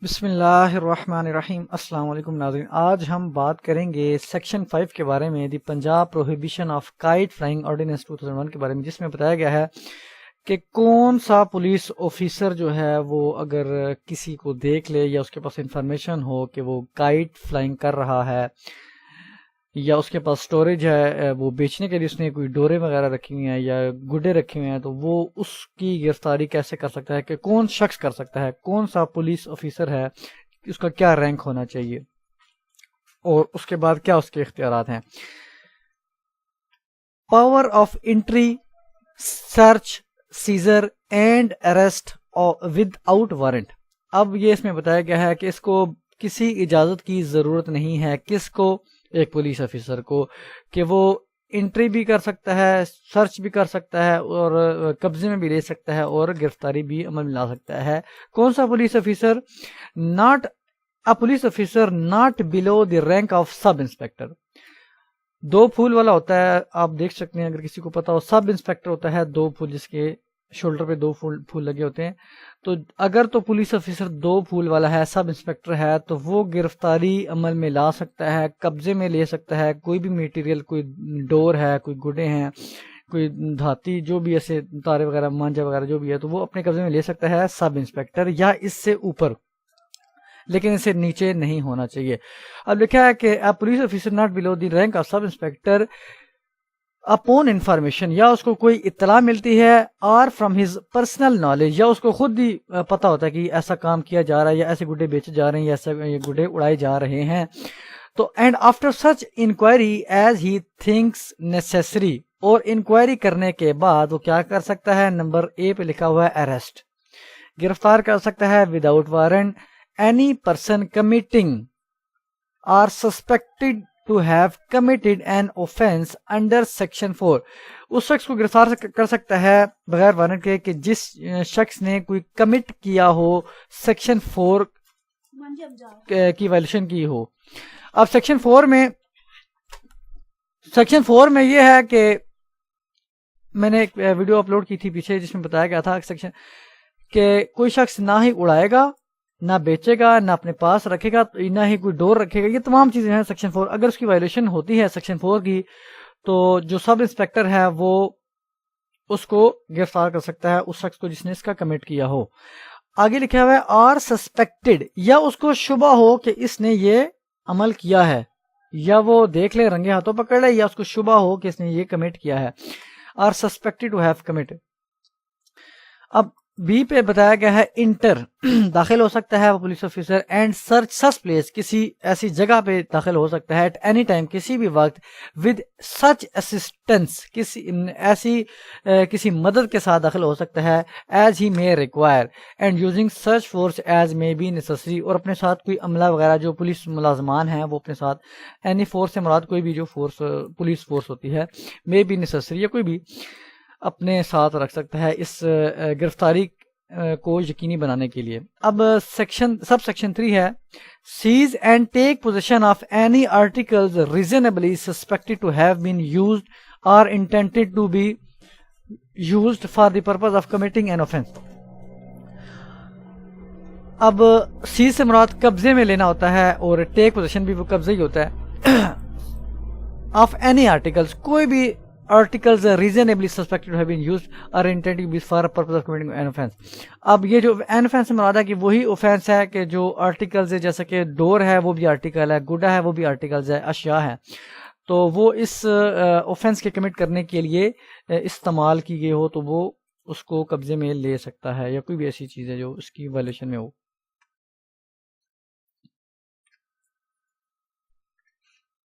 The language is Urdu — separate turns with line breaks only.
بسم اللہ الرحمن الرحیم۔ السلام علیکم ناظرین، آج ہم بات کریں گے سیکشن 5 کے بارے میں، the Punjab prohibition of kite flying ordinance 2001 کے بارے میں، جس میں بتایا گیا ہے کہ کون سا پولیس آفیسر جو ہے وہ اگر کسی کو دیکھ لے یا اس کے پاس انفارمیشن ہو کہ وہ کائٹ فلائنگ کر رہا ہے یا اس کے پاس سٹوریج ہے، وہ بیچنے کے لیے اس نے کوئی ڈورے وغیرہ رکھی ہوئی ہیں یا گڈے رکھے ہوئے ہیں، تو وہ اس کی گرفتاری کیسے کر سکتا ہے، کہ کون شخص کر سکتا ہے، کون سا پولیس آفیسر ہے، اس کا کیا رینک ہونا چاہیے اور اس کے بعد کیا اس کے اختیارات ہیں۔ Power of entry, search, seizure and arrest without warrant. اب یہ اس میں بتایا گیا ہے کہ اس کو کسی اجازت کی ضرورت نہیں ہے، کس کو؟ ایک پولیس آفیسر کو، کہ وہ انٹری بھی کر سکتا ہے، سرچ بھی کر سکتا ہے اور قبضے میں بھی لے سکتا ہے اور گرفتاری بھی عمل میں لا سکتا ہے۔ کون سا police officer? Not a police officer not below the rank of sub inspector. 2 پھول والا ہوتا ہے، آپ دیکھ سکتے ہیں اگر کسی کو پتا ہو، سب انسپیکٹر ہوتا ہے 2 پھول، جس کے شولڈر پہ 2 پھول لگے ہوتے ہیں۔ تو اگر تو پولیس آفیسر 2 پھول والا ہے، سب انسپیکٹر ہے، تو وہ گرفتاری عمل میں لا سکتا ہے، قبضے میں لے سکتا ہے کوئی بھی میٹیریل، کوئی ڈور ہے، کوئی گڈے ہیں، کوئی دھاتی، جو بھی ایسے تارے وغیرہ، مانجا وغیرہ جو بھی ہے، تو وہ اپنے قبضے میں لے سکتا ہے سب انسپیکٹر، یا اس سے اوپر، لیکن اس سے نیچے نہیں ہونا چاہیے۔ اب لکھا ہے کہ police officer not below the rank of sub inspector upon information, یا اس کو کوئی اطلاع ملتی ہے، اور فرام ہز پرسنل نالج، یا اس کو خود ہی پتا ہوتا ہے کہ ایسا کام کیا جا رہا ہے، یا ایسے گڈے بیچے جا رہے ہیں، یا ایسے گڈے اڑائے جا رہے ہیں، تو and after such inquiry as he thinks necessary, اور انکوائری کرنے کے بعد وہ کیا کر سکتا ہے؟ نمبر اے پہ لکھا ہوا ہے اریسٹ، گرفتار کر سکتا ہے without warrant any person committing or suspected to have committed an offense under section 4۔ اس شخص کو گرفتار کر سکتا ہے بغیر وارنٹ کے کہ جس شخص نے کوئی کمٹ کیا ہو سیکشن 4 کی وائلیشن کی ہو۔ اب سیکشن 4 میں یہ ہے کہ میں نے ایک ویڈیو اپلوڈ کی تھی پیچھے، جس میں بتایا گیا تھا سیکشن کہ کوئی شخص نہ ہی اڑائے گا، نہ بیچے گا، نہ اپنے پاس رکھے گا، نہ ہی کوئی ڈور رکھے گا، یہ تمام چیزیں ہیں سیکشن 4۔ اگر اس کی وائلیشن ہوتی ہے سیکشن 4 کی، تو جو سب انسپیکٹر ہے وہ اس کو گرفتار کر سکتا ہے، اس شخص کو جس نے اس کا کمٹ کیا ہو۔ آگے لکھا ہوا ہے آر سسپیکٹڈ، یا اس کو شبہ ہو کہ اس نے یہ عمل کیا ہے، یا وہ دیکھ لے رنگے ہاتھوں پکڑ لے، یا اس کو شبہ ہو کہ اس نے یہ کمٹ کیا ہے۔ Or suspected to have commit. اب بی پہ بتایا گیا ہے انٹر، داخل ہو سکتا ہے وہ police officer, and search such place, کسی ایسی جگہ پہ داخل ہو سکتا ہے، ایٹ اینی ٹائم، کسی بھی وقت، ود سچ اسسٹنس، کسی مدد کے ساتھ داخل ہو سکتا ہے، as he may require, and using such force as may be necessary, اور اپنے ساتھ کوئی عملہ وغیرہ، جو پولیس ملازمان ہیں وہ اپنے ساتھ، اینی فورس سے مراد کوئی بھی جو فورس پولیس فورس ہوتی ہے، مے بی نیسسری، یا کوئی بھی اپنے ساتھ رکھ سکتا ہے اس گرفتاری کو یقینی بنانے کے لیے۔ اب سب سیکشن 3 ہے، seize and take possession of any articles reasonably suspected to have been used اور intended to be used for the purpose of committing an offence. اب سیز سے مراد قبضے میں لینا ہوتا ہے، اور ٹیک پوزیشن بھی وہ قبضے ہی ہوتا ہے، آف اینی آرٹیکلز، کوئی بھی articles reasonably suspected to have been used or intended to be for a purpose of committing an offense۔ اب یہ جو an offense سے مراد ہے کہ وہی offense ہے کہ جو articles ہے، جیسا کہ ڈور ہے وہ بھی article ہے، گڈا ہے وہ بھی articles ہے، اشیاء ہے، تو وہ اس offense کے commit کرنے کے لیے استعمال کی گئی ہو، تو وہ اس کو قبضے میں لے سکتا ہے، یا کوئی بھی ایسی چیز ہے جو اس کی وائلیشن میں ہو۔